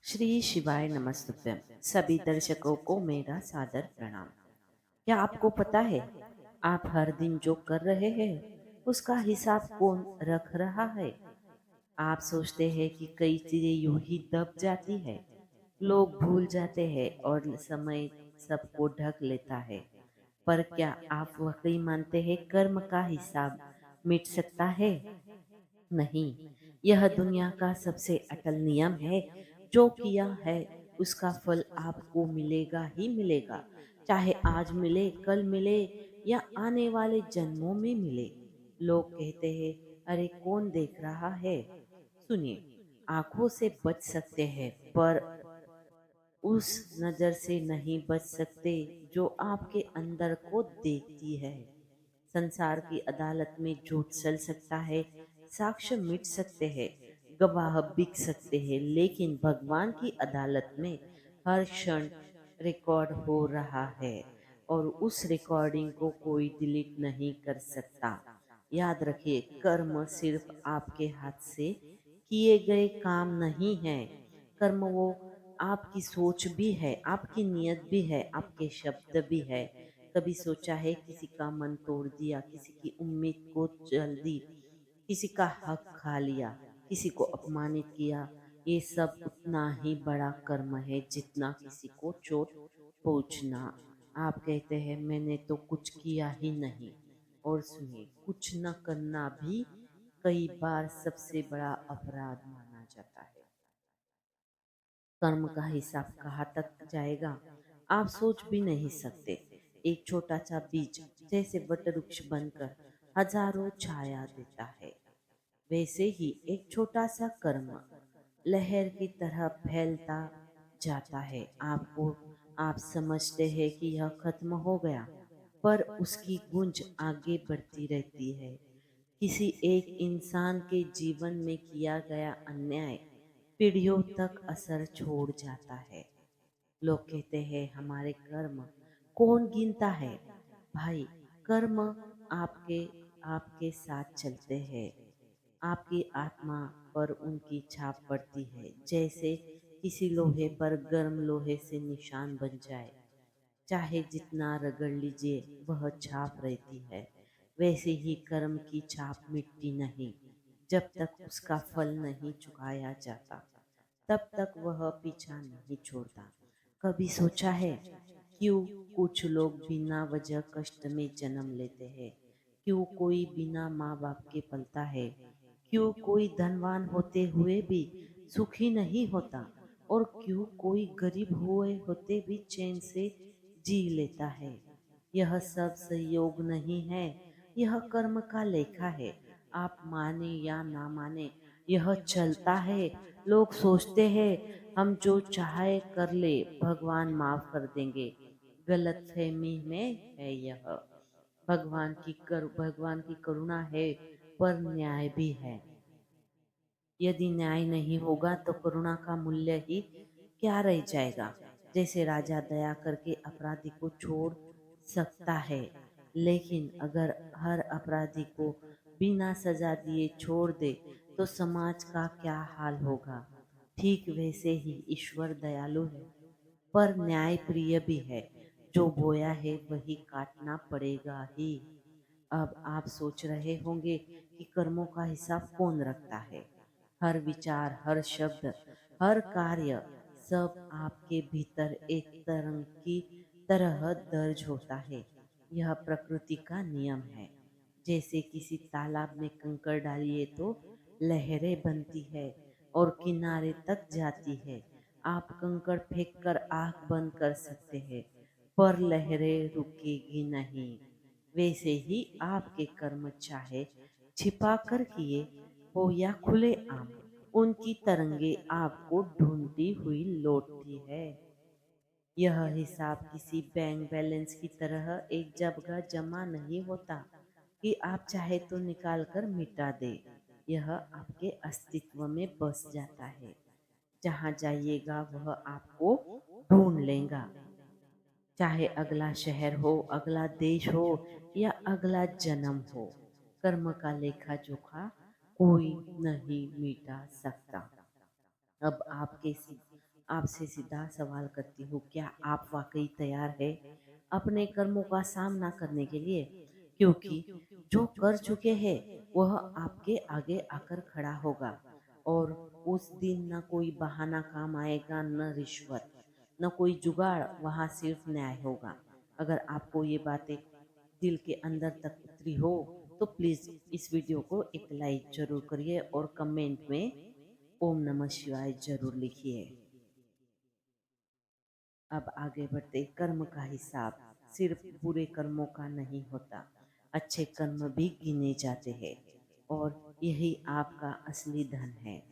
श्री शिवाय नमस्तुभ्यम। सभी दर्शकों को मेरा सादर प्रणाम। क्या आपको पता है, आप हर दिन जो कर रहे हैं उसका हिसाब कौन रख रहा है? आप सोचते हैं कि कई चीजें यूं ही दब जाती है, लोग भूल जाते हैं और समय सबको ढक लेता है। पर क्या आप वाकई मानते हैं कर्म का हिसाब मिट सकता है? नहीं, यह दुनिया का सबसे अटल नियम है। जो किया है उसका फल आपको मिलेगा ही मिलेगा, चाहे आज मिले, कल मिले या आने वाले जन्मों में मिले। लोग कहते हैं, अरे कौन देख रहा है? सुनिए, आंखों से बच सकते हैं पर उस नजर से नहीं बच सकते जो आपके अंदर को देखती है। संसार की अदालत में झूठ चल सकता है, साक्ष्य मिट सकते हैं, गवाह बिक सकते हैं, लेकिन भगवान की अदालत में हर क्षण रिकॉर्ड हो रहा है और उस रिकॉर्डिंग को कोई डिलीट नहीं कर सकता। याद रखिए, कर्म सिर्फ आपके हाथ से किए गए काम नहीं है। कर्म वो आपकी सोच भी है, आपकी नीयत भी है, आपके शब्द भी है। कभी सोचा है किसी का मन तोड़ दिया, किसी की उम्मीद को जल दी, किसी का हक खा लिया, किसी को अपमानित किया? ये सब उतना ही बड़ा कर्म है जितना किसी को चोट पहुंचना। आप कहते हैं मैंने तो कुछ किया ही नहीं, और सुनिए, कुछ न करना भी कई बार सबसे बड़ा अपराध माना जाता है। कर्म का हिसाब कहाँ तक जाएगा, आप सोच भी नहीं सकते। एक छोटा सा बीज जैसे वटवृक्ष बनकर हजारों छाया देता है, वैसे ही एक छोटा सा कर्म लहर की तरह फैलता जाता है। आप समझते हैं कि यह खत्म हो गया, पर उसकी गूंज आगे बढ़ती रहती है। किसी एक इंसान के जीवन में किया गया अन्याय पीढ़ियों तक असर छोड़ जाता है। लोग कहते हैं हमारे कर्म कौन गिनता है? भाई, कर्म आपके आपके साथ चलते हैं। आपकी आत्मा पर उनकी छाप पड़ती है, जैसे किसी लोहे पर गर्म लोहे से निशान बन जाए। चाहे जितना रगड़ लीजिए वह छाप रहती है। वैसे ही कर्म की छाप मिटती नहीं। जब तक उसका फल नहीं चुकाया जाता, तब तक वह पीछा नहीं छोड़ता। कभी सोचा है क्यों कुछ लोग बिना वजह कष्ट में जन्म लेते हैं? क्यों कोई बिना माँ बाप के पलता है? क्यों कोई धनवान होते हुए भी सुखी नहीं होता? और क्यों कोई गरीब हुए होते भी चैन से जी लेता है? यह सब संयोग नहीं है, यह कर्म का लेखा है। आप माने या ना माने, यह चलता है। लोग सोचते हैं हम जो चाहे कर ले, भगवान माफ कर देंगे। गलत फहमी में है यह। भगवान की करुणा है, पर न्याय भी है। यदि न्याय नहीं होगा तो करुणा का मूल्य ही क्या रह जाएगा? जैसे राजा दया करके अपराधी को छोड़ सकता है, लेकिन अगर हर अपराधी को बिना सजा दिए छोड़ दे तो समाज का क्या हाल होगा? ठीक वैसे ही ईश्वर दयालु है, पर न्याय प्रिय भी है। जो बोया है वही काटना पड़ेगा ही। अब आप सोच रहे होंगे कि कर्मों का हिसाब कौन रखता है? हर विचार, हर शब्द, हर कार्य, सब आपके भीतर एक तरंग की तरह दर्ज होता है। यह प्रकृति का नियम है। जैसे किसी तालाब में कंकड़ डालिए तो लहरें बनती है और किनारे तक जाती है। आप कंकड़ फेंककर आंख बंद कर सकते हैं, पर लहरें रुकेगी नहीं। वैसे ही आपके कर्म चाहे छिपा कर किए हो या खुले आम, उनकी तरंगे आपको ढूंढती हुई लौटती है। यह हिसाब किसी बैंक बैलेंस की तरह एक जगह जमा नहीं होता कि आप चाहे तो निकाल कर मिटा दे। यह आपके अस्तित्व में बस जाता है। जहाँ जाइएगा वह आपको ढूंढ लेगा। चाहे अगला शहर हो, अगला देश हो या अगला जन्म हो, कर्म का लेखा जोखा कोई नहीं मिटा सकता। अब आपके आपसे सीधा सवाल करती हूँ, क्या आप वाकई तैयार है अपने कर्मों का सामना करने के लिए? क्योंकि जो कर चुके हैं वह आपके आगे आकर खड़ा होगा, और उस दिन न कोई बहाना काम आएगा, न रिश्वत, न कोई जुगाड़, वहाँ सिर्फ न्याय होगा। अगर आपको ये बातें दिल के अंदर तक उतरी हो तो प्लीज इस वीडियो को एक लाइक जरूर करिए और कमेंट में ओम नमः शिवाय जरूर लिखिए। अब आगे बढ़ते, कर्म का हिसाब सिर्फ बुरे कर्मों का नहीं होता, अच्छे कर्म भी गिने जाते हैं, और यही आपका असली धन है।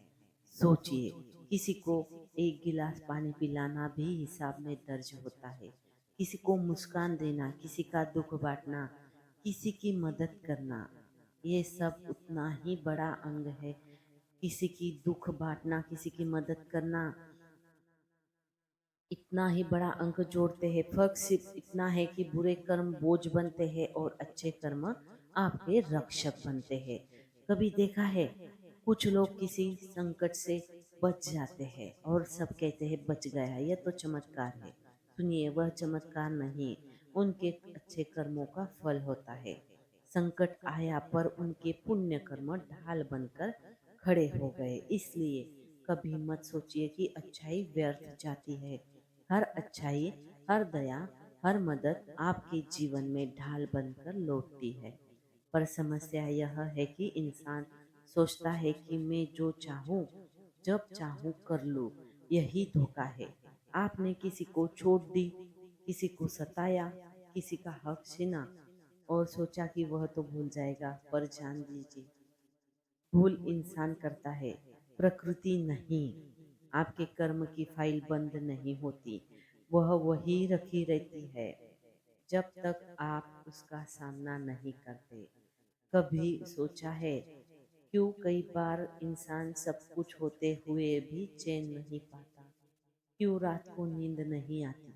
सोचिए, किसी को एक गिलास पानी पिलाना भी हिसाब में दर्ज होता है, किसी को मुस्कान देना, किसी का दुख बांटना, किसी की मदद करना, ये सब उतना ही बड़ा अंग है। किसी की दुख बांटना, किसी की मदद करना इतना ही बड़ा अंक जोड़ते हैं। फर्क सिर्फ इतना है कि बुरे कर्म बोझ बनते हैं और अच्छे कर्म आपके रक्षक बनते हैं। कभी देखा है, कुछ लोग किसी संकट से बच जाते हैं और सब कहते हैं बच गया, यह तो चमत्कार है। सुनिए, वह चमत्कार नहीं, उनके अच्छे कर्मों का फल होता है। संकट आया पर उनके पुण्य कर्म ढाल बनकर खड़े हो गए। इसलिए कभी मत सोचिए कि अच्छाई व्यर्थ जाती है। हर अच्छाई, हर दया, हर मदद आपके जीवन में ढाल बनकर लौटती है। पर समस्या यह है कि इंसान सोचता है कि मैं जो चाहूँ जब चाहूँ कर लूँ। यही धोखा है। आपने किसी को चोट दी, किसी को सताया, किसी का हक छीना और सोचा कि वह तो भूल जाएगा, पर जान दीजिए, भूल इंसान करता है, प्रकृति नहीं। आपके कर्म की फाइल बंद नहीं होती, वह वही रखी रहती है जब तक आप उसका सामना नहीं करते। कभी सोचा है क्यों कई बार इंसान सब कुछ होते हुए भी चैन नहीं पाता? क्यों रात को नींद नहीं आती?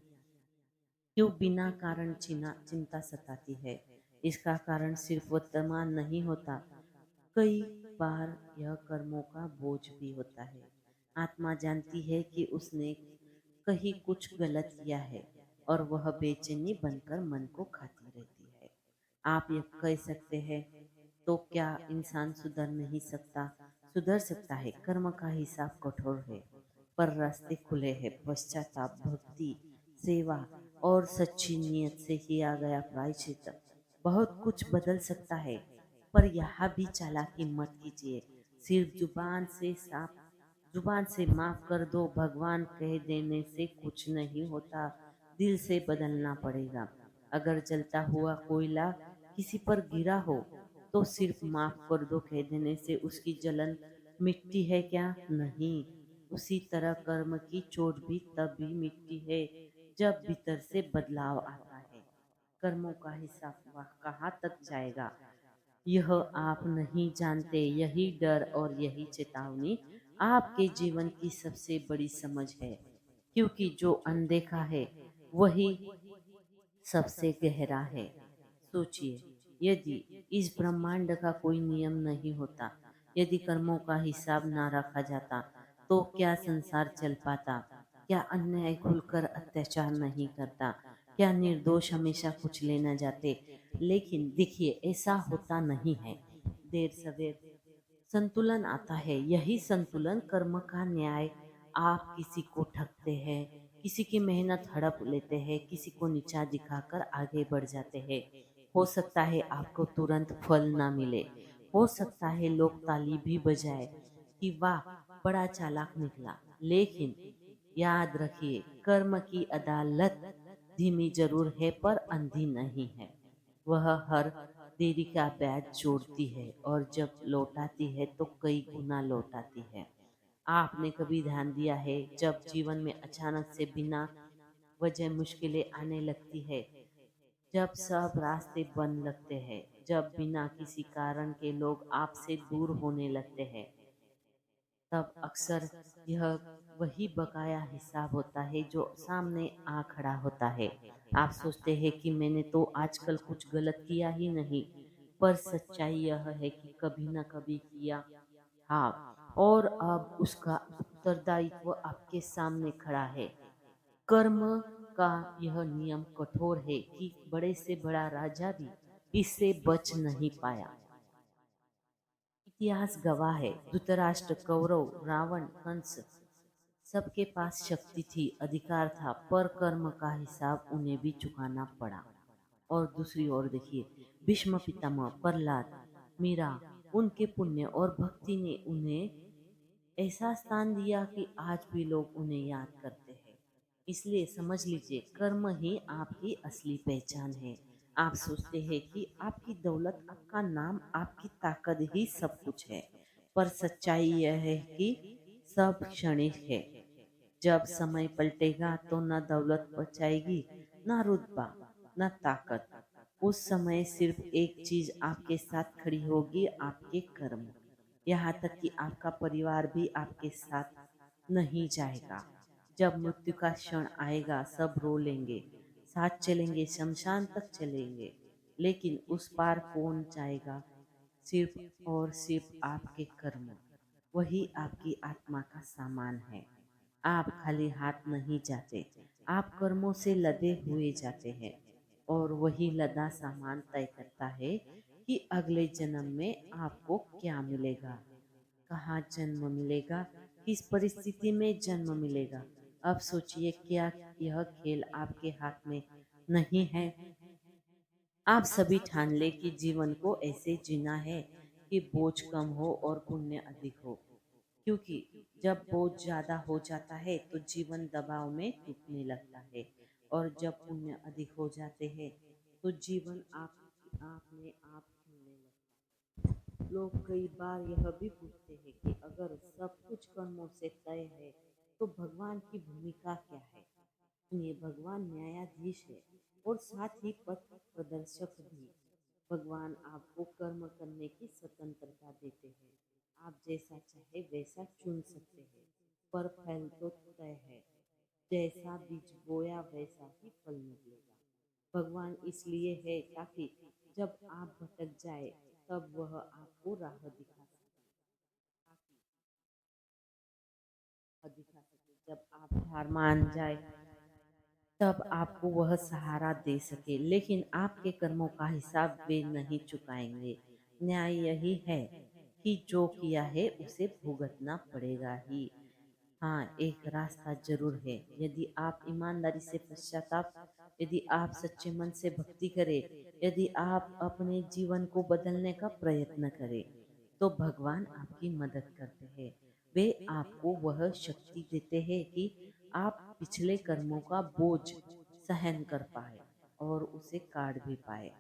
क्यों बिना कारण चिंता सताती है? इसका कारण सिर्फ वर्तमान नहीं होता, कई बार यह कर्मों का बोझ भी होता है। आत्मा जानती है कि उसने कहीं कुछ गलत किया है और वह बेचैनी बनकर मन को खाती रहती है। आप ये कह सकते हैं, तो क्या इंसान सुधर नहीं सकता? सुधर सकता है, कर्म का हिसाब कठोर है, पर रास्ते खुले हैं। पश्चाताप, भक्ति, सेवा और सच्ची नीयत से किया गया प्रायश्चित बहुत कुछ बदल सकता है। पर यहाँ भी चालाकी मत कीजिए। सिर्फ जुबान से माफ कर दो, भगवान कह देने से कुछ नहीं होता, दिल से बदलना पड़ेगा। अगर जलता हुआ कोयला किसी पर गिरा हो तो सिर्फ माफ कर दो कह देने से उसकी जलन मिटती है क्या? नहीं। उसी तरह कर्म की चोट भी तभी मिटती है जब भीतर से बदलाव आता है। कर्मों का हिसाब वह कहाँ तक जाएगा, यह आप नहीं जानते। यही डर और यही चेतावनी आपके जीवन की सबसे बड़ी समझ है, क्योंकि जो अनदेखा है वही सबसे गहरा है। सोचिए, यदि इस ब्रह्मांड का कोई नियम नहीं होता, यदि कर्मों का हिसाब ना रखा जाता, तो क्या संसार चल पाता? क्या अन्याय खुलकर अत्याचार नहीं करता? क्या निर्दोष हमेशा कुछ लेना जाते? लेकिन देखिए, ऐसा होता नहीं है। देर सवेर संतुलन आता है। यही संतुलन कर्म का न्याय। आप किसी को ठगते हैं, किसी की मेहनत हड़प लेते हैं, किसी को नीचा दिखाकर आगे बढ़ जाते हैं। हो सकता है आपको तुरंत फल ना मिले, हो सकता है लोग ताली भी बजाए कि वाह, बड़ा चालाक निकला। लेकिन याद रखिए, कर्म की अदालत धीमी जरूर है पर अंधी नहीं है। वह हर देरी का ब्याज जोड़ती है और जब लौटाती है तो कई गुना लौटाती है। आपने कभी ध्यान दिया है, जब जीवन में अचानक से बिना वजह मुश्किलें आने लगती है, जब सब रास्ते बंद लगते हैं, जब बिना किसी कारण के लोग आपसे दूर होने लगते हैं, तब अक्सर यह वही बकाया हिसाब होता है जो सामने आ खड़ा होता है। आप सोचते हैं कि मैंने तो आजकल कुछ गलत किया ही नहीं, पर सच्चाई यह है कि कभी न कभी किया। हाँ, और अब उसका उत्तरदायित्व आपके सामने खड़ा है। कर्म का यह नियम कठोर है कि बड़े से बड़ा राजा भी इससे बच नहीं पाया। इतिहास गवाह है, धृतराष्ट्र, कौरव, रावण, कंस, सबके पास शक्ति थी, अधिकार था, पर कर्म का हिसाब उन्हें भी चुकाना पड़ा। और दूसरी ओर देखिए, भीष्म पितामह, प्रहलाद, मीरा, उनके पुण्य और भक्ति ने उन्हें ऐसा स्थान दिया कि आज भी लोग उन्हें याद करते हैं। इसलिए समझ लीजिए, कर्म ही आपकी असली पहचान है। आप सोचते हैं कि आपकी दौलत, आपका नाम, आपकी ताकत ही सब कुछ है, पर सच्चाई यह है कि सब क्षणिक है। जब समय पलटेगा तो न दौलत बचाएगी, न रुतबा, न ताकत। उस समय सिर्फ एक चीज आपके साथ खड़ी होगी, आपके कर्म। यहाँ तक कि आपका परिवार भी आपके साथ नहीं जाएगा। जब मृत्यु का क्षण आएगा, सब रो लेंगे, साथ चलेंगे, शमशान तक चलेंगे, लेकिन उस पार कौन जाएगा? सिर्फ और सिर्फ आपके कर्म। वही आपकी आत्मा का सामान है। आप खाली हाथ नहीं जाते, आप कर्मों से लदे हुए जाते हैं, और वही लदा सामान तय करता है कि अगले जन्म में आपको क्या मिलेगा, कहाँ जन्म मिलेगा, किस परिस्थिति में जन्म मिलेगा। अब सोचिए, क्या यह खेल आपके हाथ में नहीं है? आप सभी ठान ले कि जीवन को ऐसे जीना है कि बोझ कम हो और पुण्य अधिक हो, क्योंकि जब बोझ ज्यादा हो जाता है तो जीवन दबाव में टूटने लगता है, और जब पुण्य अधिक हो जाते हैं तो जीवन आप में आप खिलने लगता है। लोग कई बार यह भी पूछते हैं कि अगर सब कुछ कर्मों से तय है तो भगवान की भूमिका क्या है? सुनिए, भगवान न्यायाधीश है और साथ ही पथ प्रदर्शक भी। भगवान आपको कर्म करने की स्वतंत्रता देते हैं। आप जैसा चाहे वैसा चुन सकते हैं, पर फल तो तय है। जैसा बीज बोया वैसा ही फल निकलेगा। भगवान इसलिए है ताकि जब आप भटक जाए तब वह आपको राह दिखा सके। जब आप हार मान जाए तब आपको वह सहारा दे सके, लेकिन आपके कर्मों का हिसाब वे नहीं चुकाएंगे। न्याय यही है कि जो किया है उसे भुगतना पड़ेगा ही। हाँ, एक रास्ता जरूर है। यदि आप ईमानदारी से पश्चाताप, यदि आप सच्चे मन से भक्ति करें, यदि आप अपने जीवन को बदलने का प्रयत्न करें, तो भगवान आपकी मदद करते हैं। वे आपको वह शक्ति देते हैं कि आप पिछले कर्मों का बोझ सहन कर पाए और उसे काट भी पाए।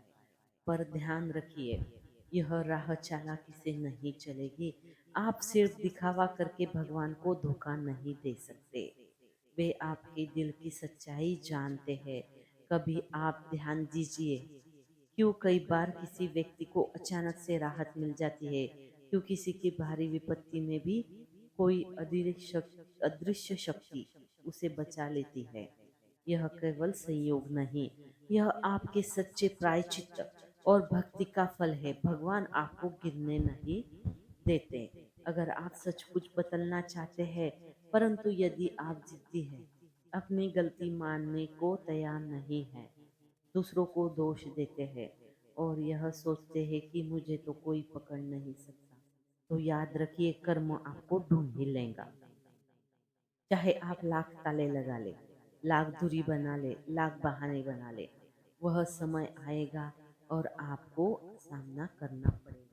पर ध्यान रखिए, यह राह चालाकी से नहीं चलेगी। आप सिर्फ दिखावा करके भगवान को धोखा नहीं दे सकते। वे आपके दिल की सच्चाई जानते हैं। कभी आप ध्यान दीजिए, क्यों कई बार किसी व्यक्ति को अचानक से राहत मिल जाती है, क्यों किसी की भारी विपत्ति में भी कोई अदृश्य शक्ति उसे बचा लेती है। यह केवल संयोग नहीं, यह आपके सच्चे प्रायश्चित और भक्ति का फल है। भगवान आपको गिरने नहीं देते। अगर आप सचमुच बदलना चाहते हैं, परंतु यदि आप जिद्दी हैं, अपनी गलती मानने को तैयार नहीं है, दूसरों को दोष देते हैं और यह सोचते हैं कि मुझे तो कोई पकड़ नहीं सकता, तो याद रखिए, कर्म आपको ढूंढ ही लेगा। चाहे आप लाख ताले लगा ले, लाख दूरी बना ले, लाख बहाने बना ले, वह समय आएगा और आपको सामना करना पड़ेगा।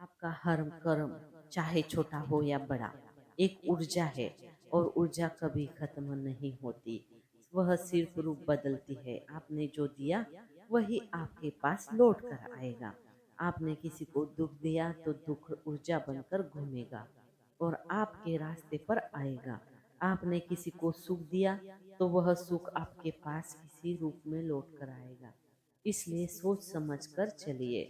आपका हर कर्म, चाहे छोटा हो या बड़ा, एक ऊर्जा है, और ऊर्जा कभी खत्म नहीं होती। वह सिर्फ रूप बदलती है। आपने जो दिया वही आपके पास लौट कर आएगा। आपने किसी को दुख दिया तो दुख ऊर्जा बनकर घूमेगा और आपके रास्ते पर आएगा। आपने किसी को सुख दिया तो वह सुख आपके पास किसी रूप में लौट कर आएगा। इसलिए सोच समझ कर चलिए,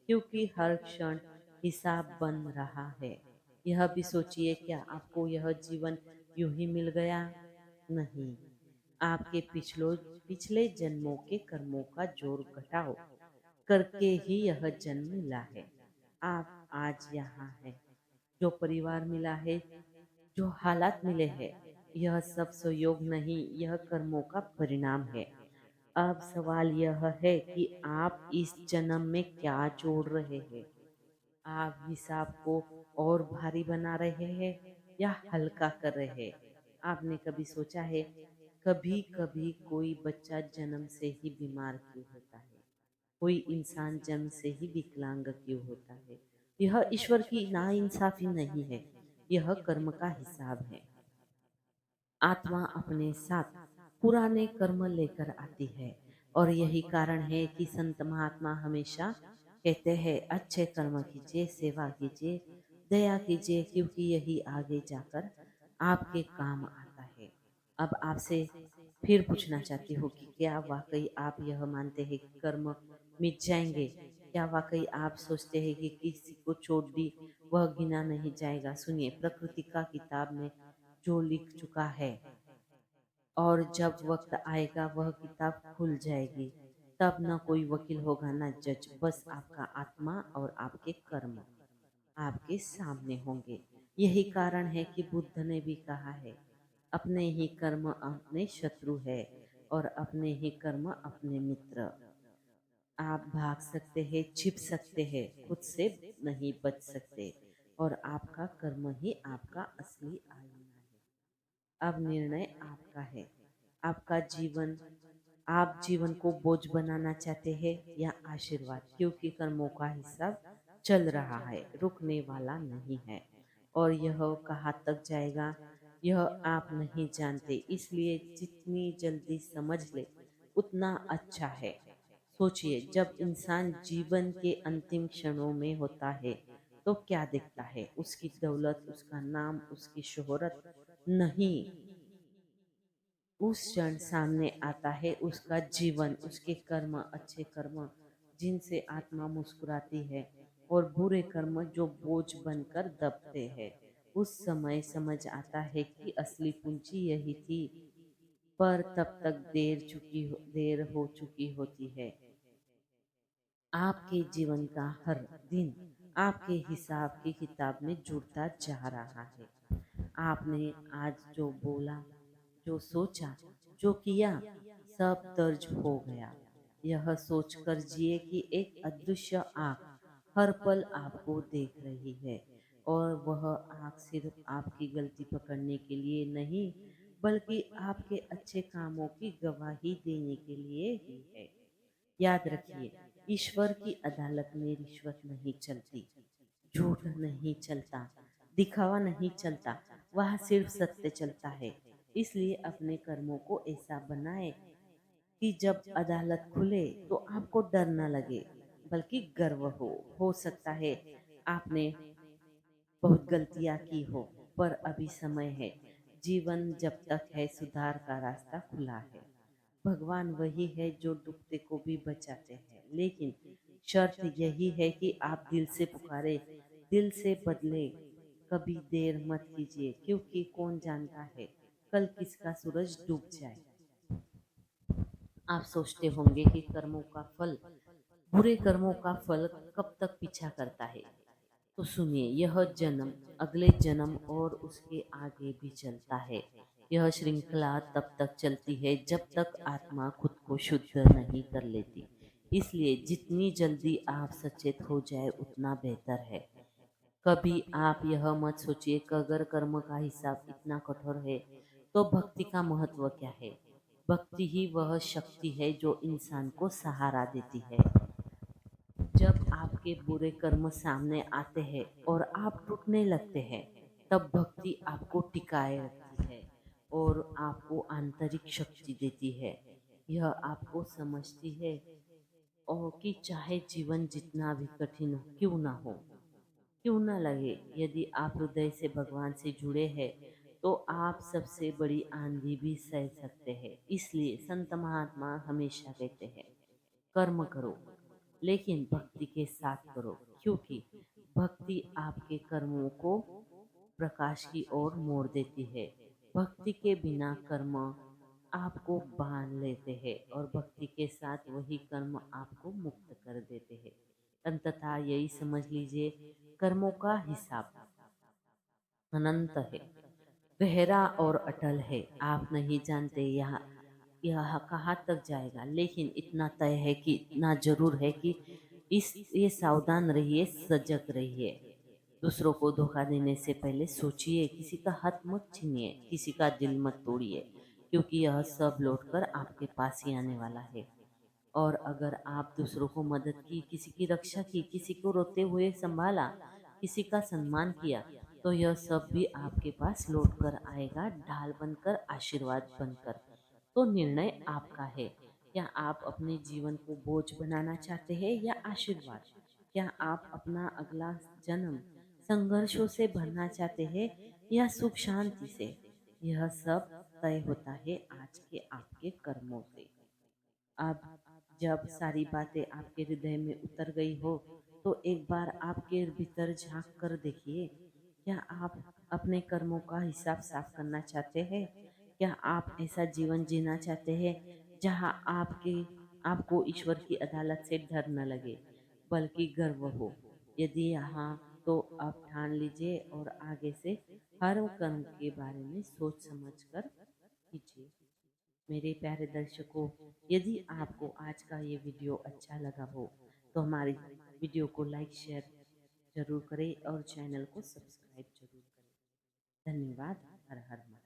क्योंकि हर क्षण हिसाब बन रहा है। यह भी सोचिए, क्या आपको यह जीवन यूं ही मिल गया? नहीं, आपके पिछले जन्मों के कर्मों का जोर घटाओ करके ही यह जन्म मिला है। आप आज यहाँ हैं, जो परिवार मिला है, जो हालात मिले हैं, यह सब संयोग नहीं, यह कर्मों का परिणाम है। अब सवाल यह है कि आप इस जन्म में क्या जोड़ रहे हैं। आप हिसाब को और भारी बना रहे हैं या हल्का कर रहे हैं। आपने कभी सोचा है, कभी कभी कोई बच्चा जन्म से ही बीमार क्यों होता है, कोई इंसान जन्म से ही विकलांग क्यों होता है। यह ईश्वर की नाइंसाफी नहीं है, यह कर्म का हिसाब है। आत्मा अपने साथ पुराने कर्म लेकर आती है, और यही कारण है कि संत महात्मा हमेशा कहते हैं, अच्छे कर्म कीजिए, सेवा कीजिए, दया कीजिए, क्योंकि यही आगे जाकर आपके काम आता है। अब आपसे फिर पूछना चाहती हूँ कि क्या वाकई आप यह मानते हैं कि कर्म मिट जाएंगे? क्या वाकई आप सोचते हैं कि किसी को छोड़ दी वह गिना नहीं जाएगा? सुनिए, प्रकृति का किताब में जो लिख चुका है, और जब वक्त आएगा वह किताब खुल जाएगी। तब न कोई वकील होगा न जज, बस आपका आत्मा और आपके कर्म आपके सामने होंगे। यही कारण है कि बुद्ध ने भी कहा है, अपने ही कर्म अपने शत्रु है और अपने ही कर्म अपने मित्र। आप भाग सकते हैं, छिप सकते हैं, खुद से नहीं बच सकते, और आपका कर्म ही आपका असली आईना है। अब निर्णय आपका है। आपका जीवन, आप जीवन को बोझ बनाना चाहते हैं या आशीर्वाद, क्योंकि कर्मों का हिसाब चल रहा है, रुकने वाला नहीं है। और यह कहाँ तक जाएगा, यह आप नहीं जानते, इसलिए जितनी जल्दी समझ ले उतना अच्छा है। सोचिए, जब इंसान जीवन के अंतिम क्षणों में होता है तो क्या दिखता है? उसकी दौलत, उसका नाम, उसकी शोहरत नहीं। उस क्षण सामने आता है उसका जीवन, उसके कर्म, अच्छे कर्म जिनसे आत्मा मुस्कुराती है, और बुरे कर्म जो बोझ बनकर दबते हैं। उस समय समझ आता है कि असली पूंजी यही थी, पर तब तक देर हो चुकी होती है। आपके जीवन का हर दिन आपके हिसाब की किताब में जुड़ता जा रहा है। आपने आज जो बोला, जो सोचा, जो किया, सब दर्ज हो गया। यह सोचकर जिए कि एक अदृश्य आँख हर पल आपको देख रही है, और वह आँख सिर्फ आपकी गलती पकड़ने के लिए नहीं, बल्कि आपके अच्छे कामों की गवाही देने के लिए ही है। याद रखिए, ईश्वर की अदालत में रिश्वत नहीं चलती, झूठ नहीं चलता, दिखावा नहीं चलता, वहाँ सिर्फ सत्य चलता है। इसलिए अपने कर्मों को ऐसा बनाए कि जब अदालत खुले तो आपको डर न लगे, बल्कि गर्व हो सकता है आपने बहुत गलतियां की हो, पर अभी समय है। जीवन जब तक है, सुधार का रास्ता खुला है। भगवान वही है जो डूबते को भी बचाते हैं, लेकिन शर्त यही है कि आप दिल से पुकारे, दिल से बदले। कभी देर मत कीजिए, क्योंकि कौन जानता है कल किसका सूरज डूब जाए। आप सोचते होंगे कि कर्मों का फल, बुरे कर्मों का फल कब तक पीछा करता है। तो सुनिए, यह जन्म, अगले जन्म और उसके आगे भी चलता है। यह श्रृंखला तब तक चलती है जब तक आत्मा खुद को शुद्ध नहीं कर लेती। इसलिए जितनी जल्दी आप सचेत हो जाए उतना बेहतर है। कभी आप यह मत सोचिए कि अगर कर्म का हिसाब इतना कठोर है तो भक्ति का महत्व क्या है। भक्ति ही वह शक्ति है जो इंसान को सहारा देती है। जब आपके बुरे कर्म सामने आते हैं और आप टूटने लगते हैं, तब भक्ति आपको टिकाए रखती है और आपको आंतरिक शक्ति देती है। यह आपको समझती है, और कि चाहे जीवन जितना भी कठिन क्यों ना हो, क्यों ना लगे, यदि आप हृदय से भगवान से जुड़े हैं तो आप सबसे बड़ी आंधी भी सह सकते हैं। इसलिए संत महात्मा हमेशा कहते हैं, कर्म करो, लेकिन भक्ति के साथ करो, क्योंकि भक्ति आपके कर्मों को प्रकाश की ओर मोड़ देती है। भक्ति के बिना कर्म आपको बांध लेते हैं, और भक्ति के साथ वही कर्म आपको मुक्त कर देते हैं। अंततः यही समझ लीजिए, कर्मों का हिसाब अनंत है। गहरा और अटल है। आप नहीं जानते यह कहाँ तक जाएगा, लेकिन इतना तय है कि इतना जरूर है कि इस ये सावधान रहिए, सजग रहिए। दूसरों को धोखा देने से पहले सोचिए, किसी का हाथ मत छीनिए, किसी का दिल मत तोड़िए, क्योंकि यह सब लौटकर आपके पास ही आने वाला है। और अगर आप दूसरों को मदद की, किसी की रक्षा की, किसी को रोते हुए संभाला, किसी का सम्मान किया, तो यह सब भी आपके पास लौट कर आएगा, ढाल बनकर, आशीर्वाद बनकर। तो निर्णय आपका है। क्या आप अपने जीवन को बोझ बनाना चाहते हैं या आशीर्वाद? क्या आप अपना अगला जन्म संघर्षों से भरना चाहते हैं या सुख शांति से? यह सब तय होता है आज के आपके कर्मों से। अब जब सारी बातें आपके हृदय में उतर गई हो, तो एक बार आपके भीतर झांक कर देखिए। क्या आप अपने कर्मों का हिसाब साफ करना चाहते हैं? क्या आप ऐसा जीवन जीना चाहते हैं जहां आपको ईश्वर की अदालत से डर न लगे, बल्कि गर्व हो? यदि यहाँ, तो अब ठान लीजिए और आगे से हर कर्म के बारे में सोच समझ कर कीजिए। मेरे प्यारे दर्शकों, यदि आपको आज का ये वीडियो अच्छा लगा हो, तो हमारी वीडियो को लाइक शेयर जरूर करें और चैनल को सब्सक्राइब जरूर करें। धन्यवाद। हर हर महादेव।